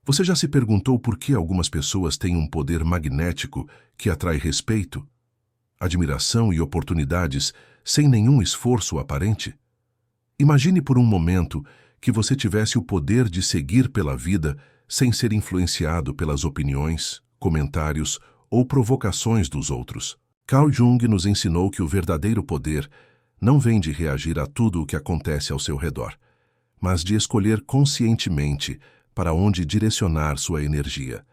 Você já se perguntou por que algumas pessoas têm um poder magnético que atrai respeito, admiração e oportunidades sem nenhum esforço aparente? Imagine por um momento que você tivesse o poder de seguir pela vida sem ser influenciado pelas opiniões, comentários ou provocações dos outros. Carl Jung nos ensinou que o verdadeiro poder não vem de reagir a tudo o que acontece ao seu redor, mas de escolher conscientemente para onde direcionar sua energia.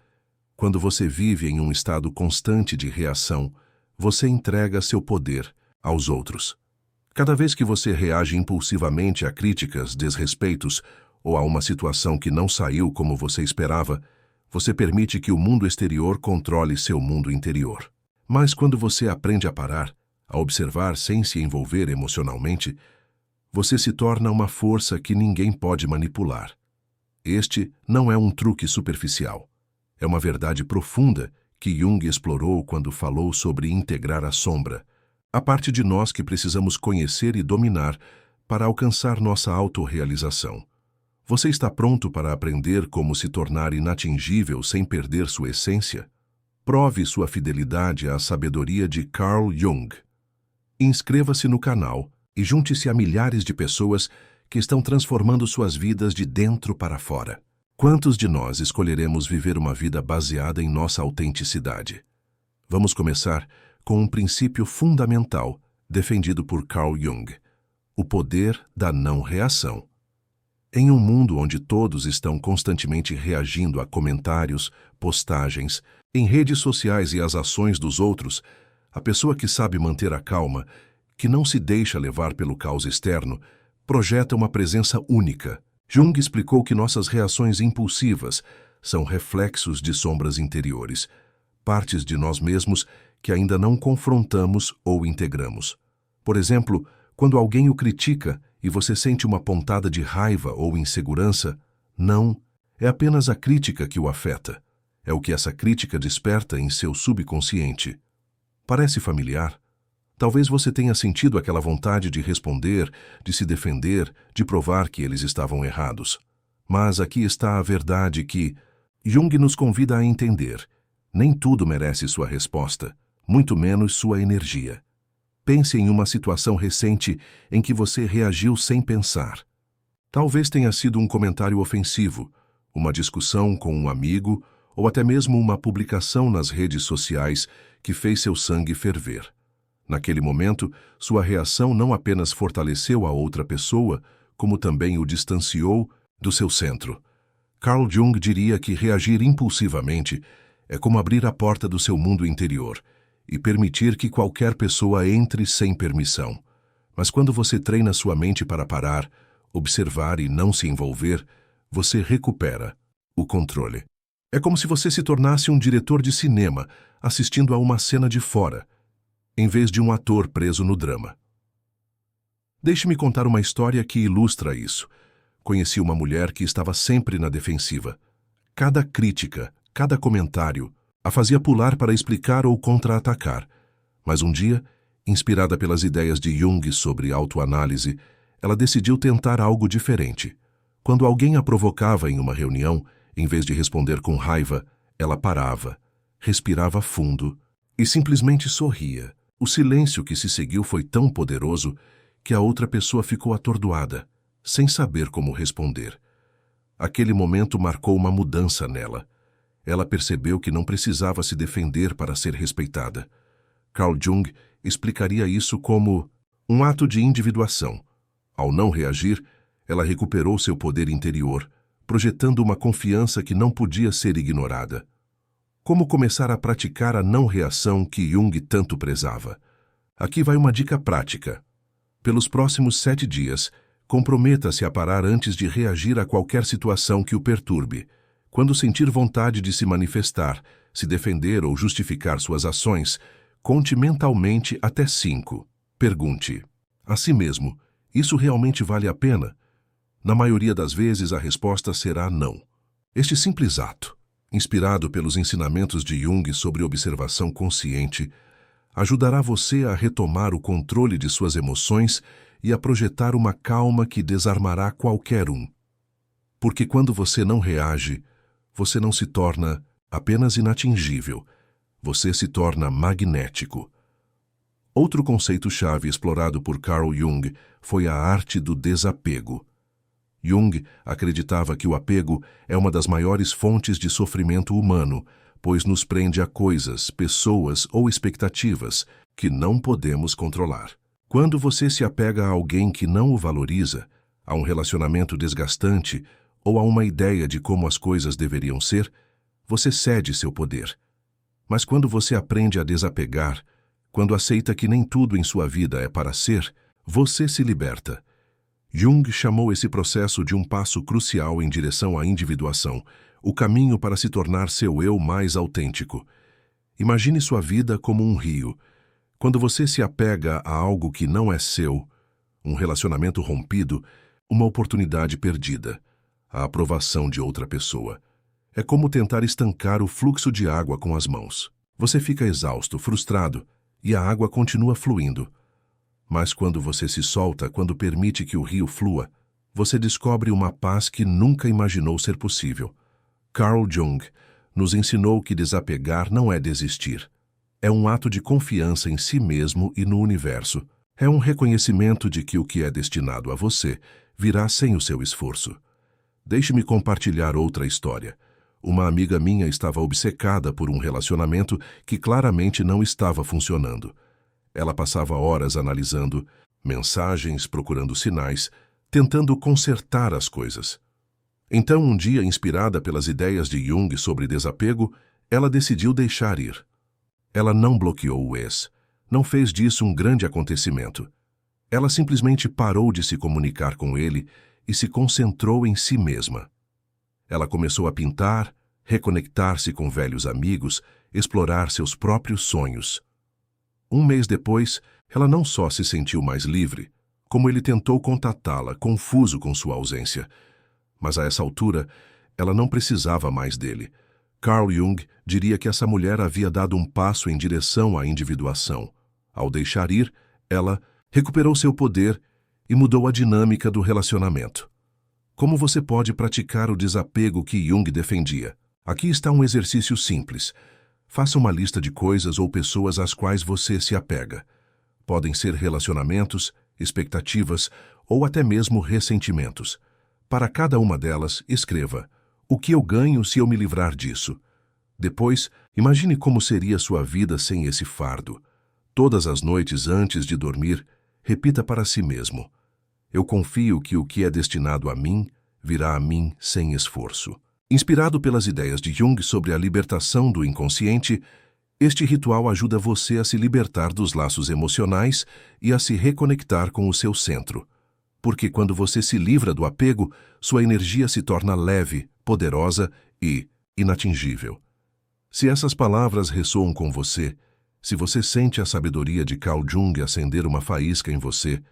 Quando você vive em um estado constante de reação, você entrega seu poder aos outros. Cada vez que você reage impulsivamente a críticas, desrespeitos ou a uma situação que não saiu como você esperava, você permite que o mundo exterior controle seu mundo interior. Mas quando você aprende a parar, a observar sem se envolver emocionalmente, você se torna uma força que ninguém pode manipular. Este não é um truque superficial. É uma verdade profunda que Jung explorou quando falou sobre integrar a sombra, a parte de nós que precisamos conhecer e dominar para alcançar nossa autorrealização. Você está pronto para aprender como se tornar inatingível sem perder sua essência? Prove sua fidelidade à sabedoria de Carl Jung. Inscreva-se no canal e junte-se a milhares de pessoas que estão transformando suas vidas de dentro para fora. Quantos de nós escolheremos viver uma vida baseada em nossa autenticidade? Vamos começar com um princípio fundamental defendido por Carl Jung: o poder da não-reação. Em um mundo onde todos estão constantemente reagindo a comentários, postagens, em redes sociais e às ações dos outros, a pessoa que sabe manter a calma, que não se deixa levar pelo caos externo, projeta uma presença única. Jung explicou que nossas reações impulsivas são reflexos de sombras interiores, partes de nós mesmos que ainda não confrontamos ou integramos. Por exemplo, quando alguém o critica e você sente uma pontada de raiva ou insegurança, não é apenas a crítica que o afeta. É o que essa crítica desperta em seu subconsciente. Parece familiar? Talvez você tenha sentido aquela vontade de responder, de se defender, de provar que eles estavam errados. Mas aqui está a verdade que Jung nos convida a entender. Nem tudo merece sua resposta, muito menos sua energia. Pense em uma situação recente em que você reagiu sem pensar. Talvez tenha sido um comentário ofensivo, uma discussão com um amigo ou até mesmo uma publicação nas redes sociais que fez seu sangue ferver. Naquele momento, sua reação não apenas fortaleceu a outra pessoa, como também o distanciou do seu centro. Carl Jung diria que reagir impulsivamente é como abrir a porta do seu mundo interior e permitir que qualquer pessoa entre sem permissão. Mas quando você treina sua mente para parar, observar e não se envolver, você recupera o controle. É como se você se tornasse um diretor de cinema assistindo a uma cena de fora, em vez de um ator preso no drama. Deixe-me contar uma história que ilustra isso. Conheci uma mulher que estava sempre na defensiva. Cada crítica, cada comentário, a fazia pular para explicar ou contra-atacar. Mas um dia, inspirada pelas ideias de Jung sobre autoanálise, ela decidiu tentar algo diferente. Quando alguém a provocava em uma reunião, em vez de responder com raiva, ela parava, respirava fundo e simplesmente sorria. O silêncio que se seguiu foi tão poderoso que a outra pessoa ficou atordoada, sem saber como responder. Aquele momento marcou uma mudança nela. Ela percebeu que não precisava se defender para ser respeitada. Carl Jung explicaria isso como um ato de individuação. Ao não reagir, ela recuperou seu poder interior, projetando uma confiança que não podia ser ignorada. Como começar a praticar a não-reação que Jung tanto prezava? Aqui vai uma dica prática. Pelos próximos 7 dias, comprometa-se a parar antes de reagir a qualquer situação que o perturbe. Quando sentir vontade de se manifestar, se defender ou justificar suas ações, conte mentalmente até 5. Pergunte a si mesmo: isso realmente vale a pena? Na maioria das vezes, a resposta será não. Este simples ato, inspirado pelos ensinamentos de Jung sobre observação consciente, ajudará você a retomar o controle de suas emoções e a projetar uma calma que desarmará qualquer um. Porque quando você não reage, você não se torna apenas inatingível, você se torna magnético. Outro conceito-chave explorado por Carl Jung foi a arte do desapego. Jung acreditava que o apego é uma das maiores fontes de sofrimento humano, pois nos prende a coisas, pessoas ou expectativas que não podemos controlar. Quando você se apega a alguém que não o valoriza, a um relacionamento desgastante ou a uma ideia de como as coisas deveriam ser, você cede seu poder. Mas quando você aprende a desapegar, quando aceita que nem tudo em sua vida é para ser, você se liberta. Jung chamou esse processo de um passo crucial em direção à individuação, o caminho para se tornar seu eu mais autêntico. Imagine sua vida como um rio. Quando você se apega a algo que não é seu, um relacionamento rompido, uma oportunidade perdida, a aprovação de outra pessoa. É como tentar estancar o fluxo de água com as mãos. Você fica exausto, frustrado, e a água continua fluindo. Mas quando você se solta, quando permite que o rio flua, você descobre uma paz que nunca imaginou ser possível. Carl Jung nos ensinou que desapegar não é desistir. É um ato de confiança em si mesmo e no universo. É um reconhecimento de que o que é destinado a você virá sem o seu esforço. Deixe-me compartilhar outra história. Uma amiga minha estava obcecada por um relacionamento que claramente não estava funcionando. Ela passava horas analisando mensagens, procurando sinais, tentando consertar as coisas. Então, um dia, inspirada pelas ideias de Jung sobre desapego, ela decidiu deixar ir. Ela não bloqueou o ex, não fez disso um grande acontecimento. Ela simplesmente parou de se comunicar com ele e se concentrou em si mesma. Ela começou a pintar, reconectar-se com velhos amigos, explorar seus próprios sonhos. Um mês depois, ela não só se sentiu mais livre, como ele tentou contatá-la, confuso com sua ausência. Mas a essa altura, ela não precisava mais dele. Carl Jung diria que essa mulher havia dado um passo em direção à individuação. Ao deixar ir, ela recuperou seu poder e mudou a dinâmica do relacionamento. Como você pode praticar o desapego que Jung defendia? Aqui está um exercício simples. Faça uma lista de coisas ou pessoas às quais você se apega. Podem ser relacionamentos, expectativas ou até mesmo ressentimentos. Para cada uma delas, escreva: o que eu ganho se eu me livrar disso? Depois, imagine como seria sua vida sem esse fardo. Todas as noites antes de dormir, repita para si mesmo: eu confio que o que é destinado a mim virá a mim sem esforço. Inspirado pelas ideias de Jung sobre a libertação do inconsciente, este ritual ajuda você a se libertar dos laços emocionais e a se reconectar com o seu centro. Porque quando você se livra do apego, sua energia se torna leve, poderosa e inatingível. Se essas palavras ressoam com você, se você sente a sabedoria de Carl Jung acender uma faísca em você,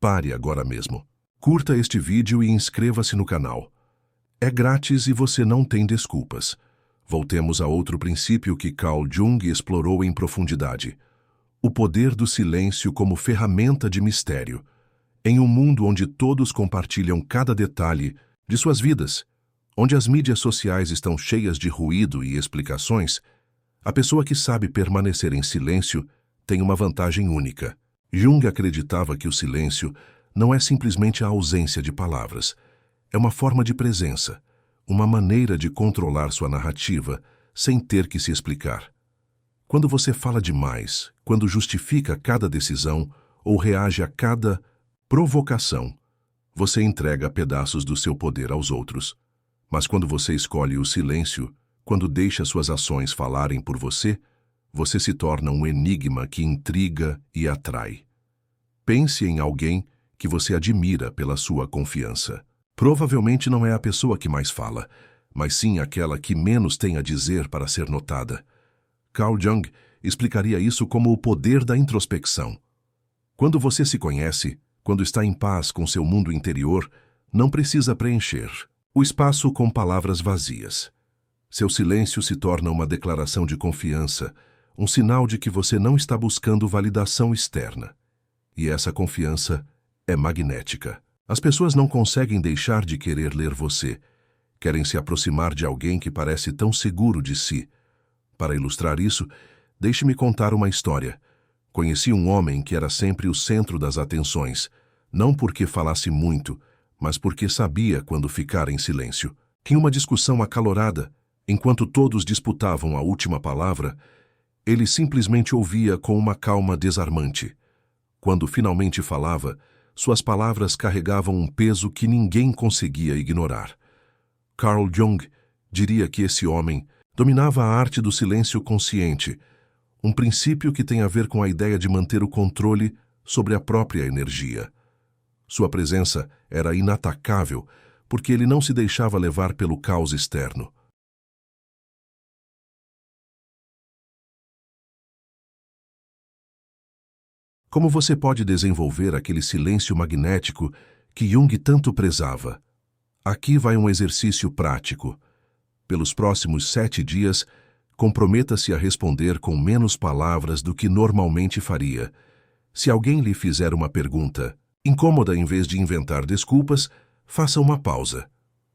pare agora mesmo. Curta este vídeo e inscreva-se no canal. É grátis e você não tem desculpas. Voltemos a outro princípio que Carl Jung explorou em profundidade: o poder do silêncio como ferramenta de mistério. Em um mundo onde todos compartilham cada detalhe de suas vidas, onde as mídias sociais estão cheias de ruído e explicações, a pessoa que sabe permanecer em silêncio tem uma vantagem única. Jung acreditava que o silêncio não é simplesmente a ausência de palavras. É uma forma de presença, uma maneira de controlar sua narrativa sem ter que se explicar. Quando você fala demais, quando justifica cada decisão ou reage a cada provocação, você entrega pedaços do seu poder aos outros. Mas quando você escolhe o silêncio, quando deixa suas ações falarem por você, você se torna um enigma que intriga e atrai. Pense em alguém que você admira pela sua confiança. Provavelmente não é a pessoa que mais fala, mas sim aquela que menos tem a dizer para ser notada. Carl Jung explicaria isso como o poder da introspecção. Quando você se conhece, quando está em paz com seu mundo interior, não precisa preencher o espaço com palavras vazias. Seu silêncio se torna uma declaração de confiança, um sinal de que você não está buscando validação externa. E essa confiança é magnética. As pessoas não conseguem deixar de querer ler você, Querem se aproximar de alguém que parece tão seguro de si. Para ilustrar isso, deixe-me contar uma história. Conheci um homem que era sempre o centro das atenções, não porque falasse muito, mas porque sabia quando ficar em silêncio. Em uma discussão acalorada, enquanto todos disputavam a última palavra, ele simplesmente ouvia com uma calma desarmante. Quando finalmente falava, suas palavras carregavam um peso que ninguém conseguia ignorar. Carl Jung diria que esse homem dominava a arte do silêncio consciente, um princípio que tem a ver com a ideia de manter o controle sobre a própria energia. Sua presença era inatacável, porque ele não se deixava levar pelo caos externo. Como você pode desenvolver aquele silêncio magnético que Jung tanto prezava? Aqui vai um exercício prático. Pelos próximos 7 dias, comprometa-se a responder com menos palavras do que normalmente faria. Se alguém lhe fizer uma pergunta incômoda, em vez de inventar desculpas, faça uma pausa.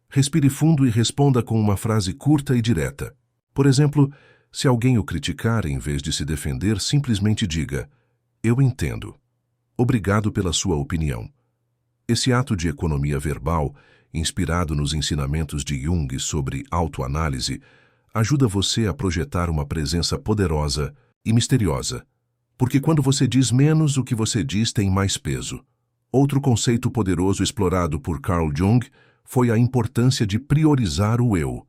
Respire fundo e responda com uma frase curta e direta. Por exemplo, se alguém o criticar, em vez de se defender, simplesmente diga: "Eu entendo. Obrigado pela sua opinião." Esse ato de economia verbal, inspirado nos ensinamentos de Jung sobre autoanálise, ajuda você a projetar uma presença poderosa e misteriosa. Porque quando você diz menos, o que você diz tem mais peso. Outro conceito poderoso explorado por Carl Jung foi a importância de priorizar o eu.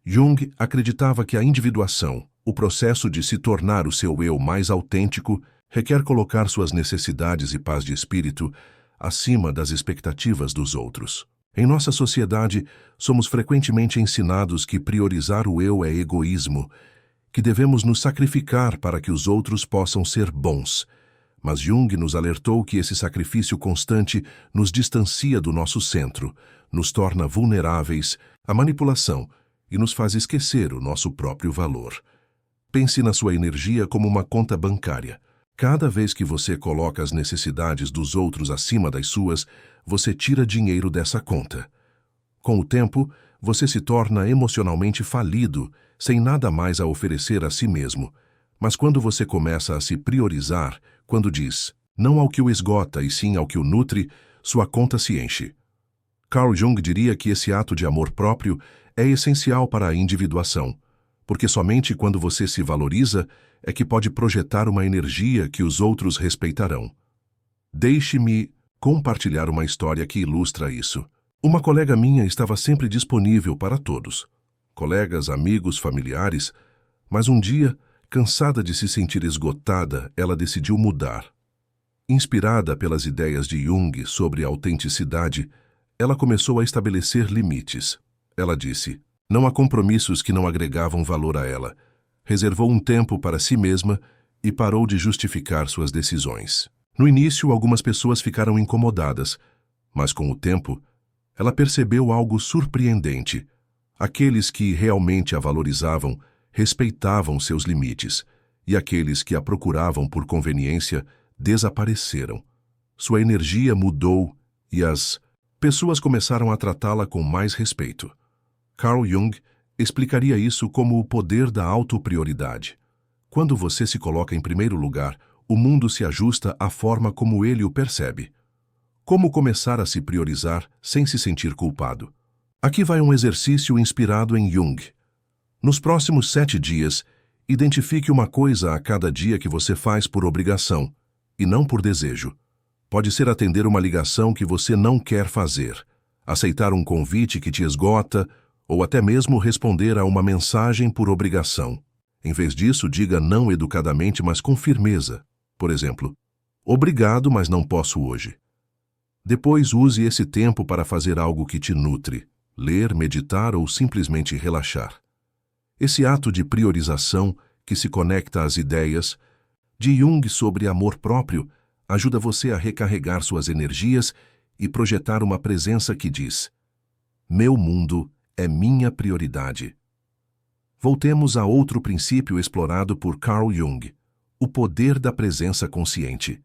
Jung acreditava que a individuação, o processo de se tornar o seu eu mais autêntico, requer colocar suas necessidades e paz de espírito acima das expectativas dos outros. Em nossa sociedade, somos frequentemente ensinados que priorizar o eu é egoísmo, que devemos nos sacrificar para que os outros possam ser bons. Mas Jung nos alertou que esse sacrifício constante nos distancia do nosso centro, nos torna vulneráveis à manipulação e nos faz esquecer o nosso próprio valor. Pense na sua energia como uma conta bancária. Cada vez que você coloca as necessidades dos outros acima das suas, você tira dinheiro dessa conta. Com o tempo, você se torna emocionalmente falido, sem nada mais a oferecer a si mesmo. Mas quando você começa a se priorizar, quando diz não ao que o esgota e sim ao que o nutre, sua conta se enche. Carl Jung diria que esse ato de amor próprio é essencial para a individuação, porque somente quando você se valoriza é que pode projetar uma energia que os outros respeitarão. Deixe-me compartilhar uma história que ilustra isso. Uma colega minha estava sempre disponível para todos, colegas, amigos, familiares, mas um dia, cansada de se sentir esgotada, ela decidiu mudar. Inspirada pelas ideias de Jung sobre a autenticidade, ela começou a estabelecer limites. Ela disse: não há compromissos que não agregavam valor a ela. Reservou um tempo para si mesma e parou de justificar suas decisões. No início, algumas pessoas ficaram incomodadas, mas com o tempo, ela percebeu algo surpreendente. Aqueles que realmente a valorizavam respeitavam seus limites, e aqueles que a procuravam por conveniência desapareceram. Sua energia mudou e as pessoas começaram a tratá-la com mais respeito. Carl Jung explicaria isso como o poder da autoprioridade. Quando você se coloca em primeiro lugar, o mundo se ajusta à forma como ele o percebe. Como começar a se priorizar sem se sentir culpado? Aqui vai um exercício inspirado em Jung. Nos próximos 7 dias, identifique uma coisa a cada dia que você faz por obrigação, e não por desejo. Pode ser atender uma ligação que você não quer fazer, aceitar um convite que te esgota, ou até mesmo responder a uma mensagem por obrigação. Em vez disso, diga não educadamente, mas com firmeza. Por exemplo, obrigado, mas não posso hoje. Depois use esse tempo para fazer algo que te nutre, ler, meditar ou simplesmente relaxar. Esse ato de priorização, que se conecta às ideias de Jung sobre amor próprio, ajuda você a recarregar suas energias e projetar uma presença que diz: meu mundo é minha prioridade. Voltemos a outro princípio explorado por Carl Jung, o poder da presença consciente.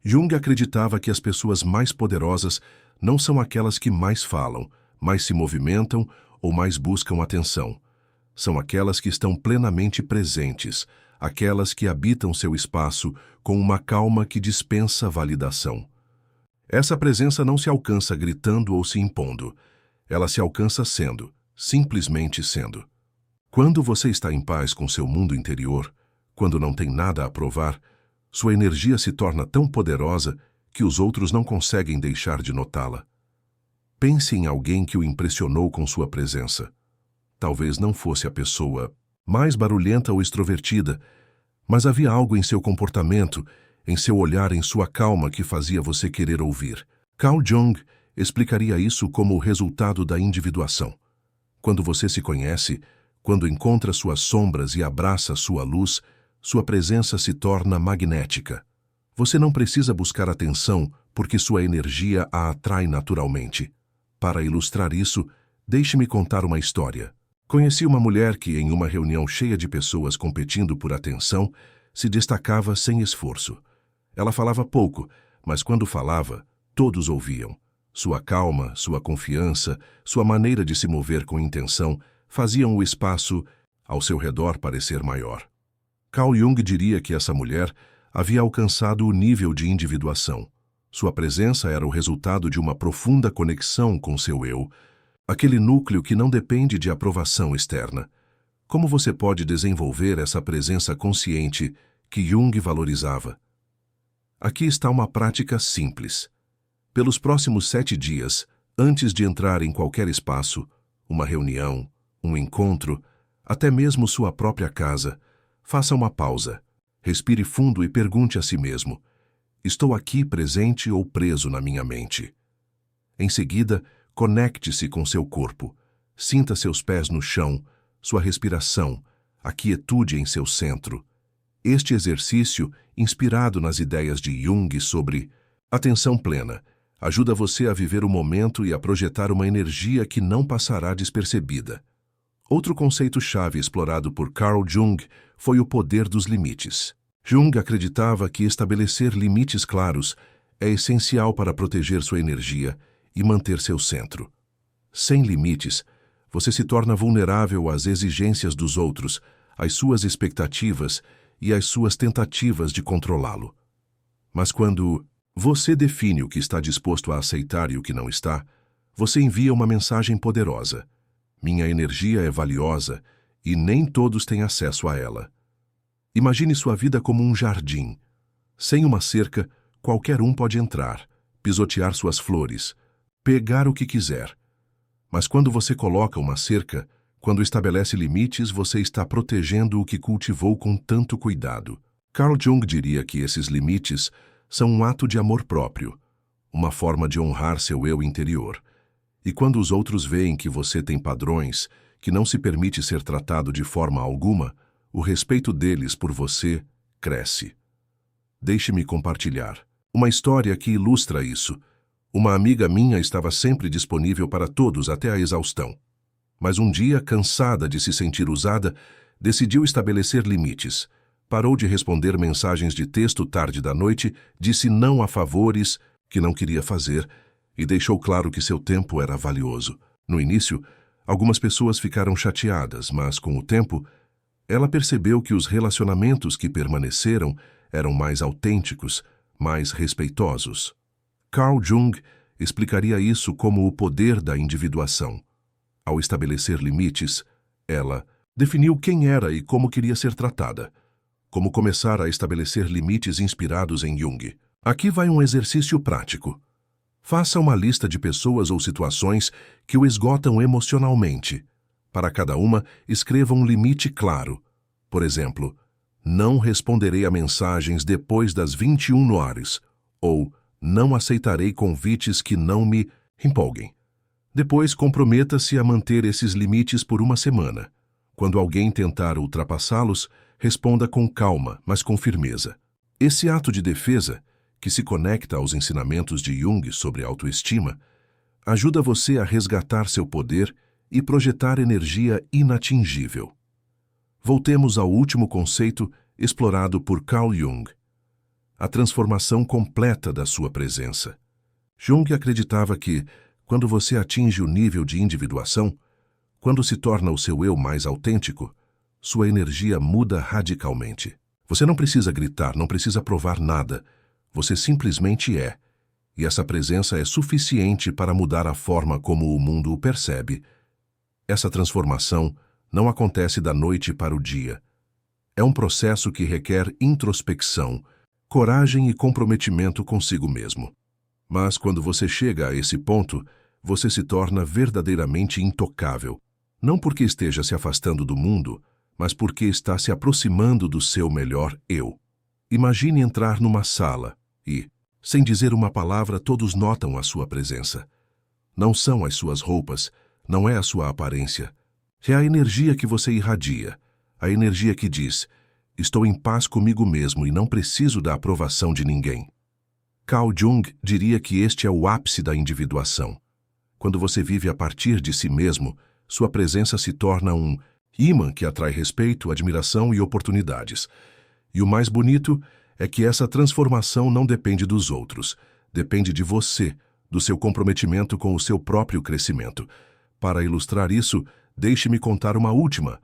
Jung acreditava que as pessoas mais poderosas não são aquelas que mais falam, mais se movimentam ou mais buscam atenção. São aquelas que estão plenamente presentes, aquelas que habitam seu espaço com uma calma que dispensa validação. Essa presença não se alcança gritando ou se impondo. Ela se alcança sendo, simplesmente sendo. Quando você está em paz com seu mundo interior, quando não tem nada a provar, sua energia se torna tão poderosa que os outros não conseguem deixar de notá-la. Pense em alguém que o impressionou com sua presença. Talvez não fosse a pessoa mais barulhenta ou extrovertida, mas havia algo em seu comportamento, em seu olhar, em sua calma que fazia você querer ouvir. Carl Jung explicaria isso como o resultado da individuação. Quando você se conhece, quando encontra suas sombras e abraça sua luz, sua presença se torna magnética. Você não precisa buscar atenção porque sua energia a atrai naturalmente. Para ilustrar isso, deixe-me contar uma história. Conheci uma mulher que, em uma reunião cheia de pessoas competindo por atenção, se destacava sem esforço. Ela falava pouco, mas quando falava, todos ouviam. Sua calma, sua confiança, sua maneira de se mover com intenção faziam o espaço ao seu redor parecer maior. Carl Jung diria que essa mulher havia alcançado o nível de individuação. Sua presença era o resultado de uma profunda conexão com seu eu, aquele núcleo que não depende de aprovação externa. Como você pode desenvolver essa presença consciente que Jung valorizava? Aqui está uma prática simples. Pelos próximos 7 dias, antes de entrar em qualquer espaço, uma reunião, um encontro, até mesmo sua própria casa, faça uma pausa, respire fundo e pergunte a si mesmo: estou aqui presente ou preso na minha mente? Em seguida, conecte-se com seu corpo, sinta seus pés no chão, sua respiração, a quietude em seu centro. Este exercício, inspirado nas ideias de Jung sobre atenção plena, ajuda você a viver o momento e a projetar uma energia que não passará despercebida. Outro conceito-chave explorado por Carl Jung foi o poder dos limites. Jung acreditava que estabelecer limites claros é essencial para proteger sua energia e manter seu centro. Sem limites, você se torna vulnerável às exigências dos outros, às suas expectativas e às suas tentativas de controlá-lo. Mas quando você define o que está disposto a aceitar e o que não está, você envia uma mensagem poderosa. Minha energia é valiosa e nem todos têm acesso a ela. Imagine sua vida como um jardim. Sem uma cerca, qualquer um pode entrar, pisotear suas flores, pegar o que quiser. Mas quando você coloca uma cerca, quando estabelece limites, você está protegendo o que cultivou com tanto cuidado. Carl Jung diria que esses limites são um ato de amor próprio, uma forma de honrar seu eu interior. E quando os outros veem que você tem padrões, que não se permite ser tratado de forma alguma, o respeito deles por você cresce. Deixe-me compartilhar uma história que ilustra isso. Uma amiga minha estava sempre disponível para todos até a exaustão. Mas um dia, cansada de se sentir usada, decidiu estabelecer limites. Parou de responder mensagens de texto tarde da noite, disse não a favores que não queria fazer e deixou claro que seu tempo era valioso. No início, algumas pessoas ficaram chateadas, mas com o tempo, ela percebeu que os relacionamentos que permaneceram eram mais autênticos, mais respeitosos. Carl Jung explicaria isso como o poder da individuação. Ao estabelecer limites, ela definiu quem era e como queria ser tratada. Como começar a estabelecer limites inspirados em Jung. Aqui vai um exercício prático. Faça uma lista de pessoas ou situações que o esgotam emocionalmente. Para cada uma, escreva um limite claro. Por exemplo, não responderei a mensagens depois das 21h, ou não aceitarei convites que não me empolguem. Depois, comprometa-se a manter esses limites por uma semana. Quando alguém tentar ultrapassá-los, responda com calma, mas com firmeza. Esse ato de defesa, que se conecta aos ensinamentos de Jung sobre autoestima, ajuda você a resgatar seu poder e projetar energia inatingível. Voltemos ao último conceito explorado por Carl Jung: a transformação completa da sua presença. Jung acreditava que, quando você atinge o nível de individuação, Quando se torna o seu eu mais autêntico, sua energia muda radicalmente. Você não precisa gritar, não precisa provar nada. Você simplesmente é. E essa presença é suficiente para mudar a forma como o mundo o percebe. Essa transformação não acontece da noite para o dia. É um processo que requer introspecção, coragem e comprometimento consigo mesmo. Mas quando você chega a esse ponto, você se torna verdadeiramente intocável. Não porque esteja se afastando do mundo, mas porque está se aproximando do seu melhor eu. Imagine entrar numa sala e, sem dizer uma palavra, todos notam a sua presença. Não são as suas roupas, não é a sua aparência. É a energia que você irradia, a energia que diz: estou em paz comigo mesmo e não preciso da aprovação de ninguém. Carl Jung diria que este é o ápice da individuação. Quando você vive a partir de si mesmo, sua presença se torna um ímã que atrai respeito, admiração e oportunidades. E o mais bonito é que essa transformação não depende dos outros, depende de você, do seu comprometimento com o seu próprio crescimento. Para ilustrar isso, deixe-me contar uma última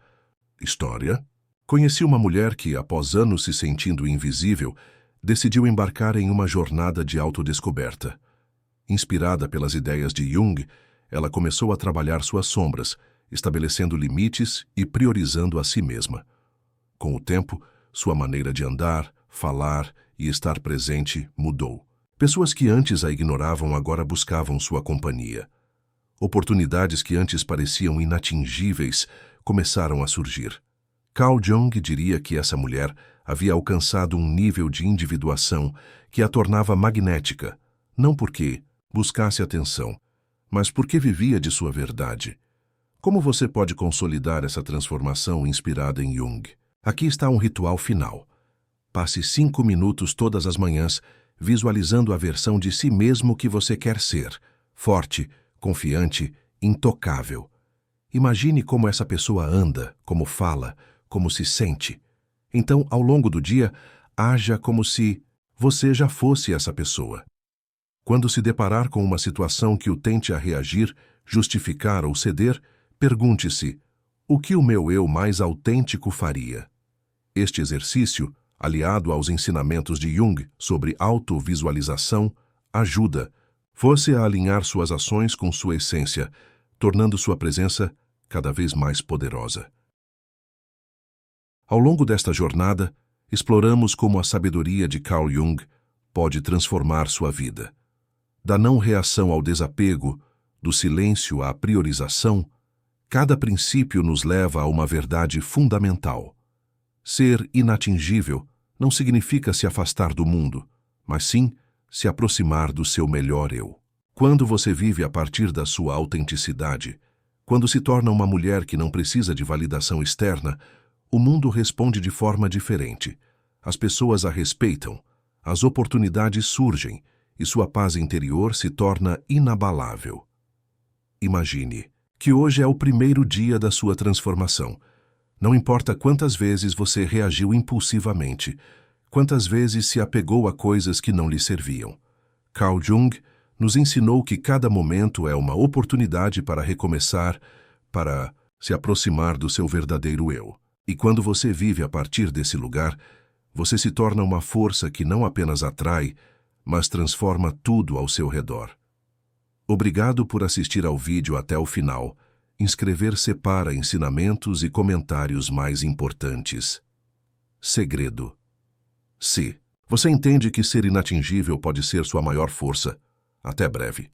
história. Conheci uma mulher que, após anos se sentindo invisível, decidiu embarcar em uma jornada de autodescoberta. Inspirada pelas ideias de Jung, ela começou a trabalhar suas sombras, estabelecendo limites e priorizando a si mesma. Com o tempo, sua maneira de andar, falar e estar presente mudou. Pessoas que antes a ignoravam agora buscavam sua companhia. Oportunidades que antes pareciam inatingíveis começaram a surgir. Carl Jung diria que essa mulher havia alcançado um nível de individuação que a tornava magnética, não porque buscasse atenção, mas porque vivia de sua verdade. Como você pode consolidar essa transformação inspirada em Jung? Aqui está um ritual final. Passe 5 minutos todas as manhãs visualizando a versão de si mesmo que você quer ser, forte, confiante, intocável. Imagine como essa pessoa anda, como fala, como se sente. Então, ao longo do dia, haja como se você já fosse essa pessoa. Quando se deparar com uma situação que o tente a reagir, justificar ou ceder, pergunte-se: o que o meu eu mais autêntico faria? Este exercício, aliado aos ensinamentos de Jung sobre autovisualização, ajuda você a alinhar suas ações com sua essência, tornando sua presença cada vez mais poderosa. Ao longo desta jornada, exploramos como a sabedoria de Carl Jung pode transformar sua vida. Da não reação ao desapego, do silêncio à priorização, cada princípio nos leva a uma verdade fundamental. Ser inatingível não significa se afastar do mundo, mas sim se aproximar do seu melhor eu. Quando você vive a partir da sua autenticidade, quando se torna uma mulher que não precisa de validação externa, o mundo responde de forma diferente. As pessoas a respeitam, as oportunidades surgem e sua paz interior se torna inabalável. Imagine que hoje é o primeiro dia da sua transformação. Não importa quantas vezes você reagiu impulsivamente, quantas vezes se apegou a coisas que não lhe serviam. Carl Jung nos ensinou que cada momento é uma oportunidade para recomeçar, para se aproximar do seu verdadeiro eu. E quando você vive a partir desse lugar, você se torna uma força que não apenas atrai, mas transforma tudo ao seu redor. Obrigado por assistir ao vídeo até o final. Inscrever-se para ensinamentos e comentários mais importantes. Segredo. Se você entende que ser inatingível pode ser sua maior força, até breve.